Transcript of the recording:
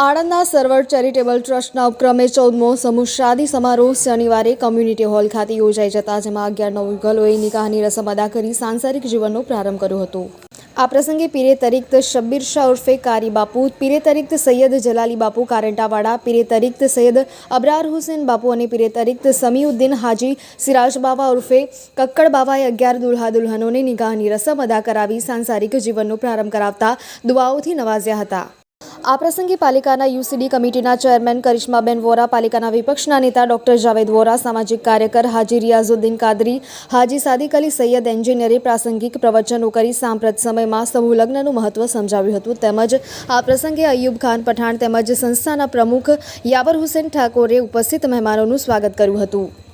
આણંદના server charitable ટ્રસ્ટના ઉપક્રમે 14મો સમૂહ શાદી સમારોહ શનિવારે કમ્યુનિટી હોલ ખાતે યોજાઈ જતા જેમાં 11 નવયુગલોએ નિકાહની રસમ અદા કરી સાંસારિક જીવનનો પ્રારંભ કર્યો હતો। આ પ્રસંગે પીરે તરીક્ત શબ્બીર શાહ ઉર્ફે કારી બાપુ, પીરે તરીક્ત સૈયદ જલાલી બાપુ કારેંટાવાડા, પીરે તરીક્ત સૈયદ અબરાર હુસેન બાપુ અને પીરે તરીક્ત સમીઉદ્દીન હાજી સિરાજ બાવા ઉર્ફે કક્કડ બાવાએ 11 દુલ્હા દુલ્હનોને નિકાહની રસમ અદા કરાવી સાંસારિક જીવનનો પ્રારંભ કરાવતા દુઆઓથી નવાજ્યા હતા। આ પ્રસંગે પાલિકાના યુસીડી કમિટીના ચેરમેન કરિશ્માબેન વોરા, પાલિકાના વિપક્ષના નેતા ડોક્ટર જાવેદ વોરા, સામાજિક કાર્યકર હાજી રિયાઝુદ્દીન કાદરી, હાજી સાદિક અલી સૈયદ એન્જિનિયરે પ્રાસંગિક પ્રવચનો કરી સાંપ્રત સમયમાં સમૂહ લગ્નનું મહત્વ સમજાવ્યું હતું। તેમજ આ પ્રસંગે અયુબ ખાન પઠાણ તેમજ સંસ્થાના પ્રમુખ યાબર હુસેન ઠાકોરે ઉપસ્થિત મહેમાનોનું સ્વાગત કર્યું હતું।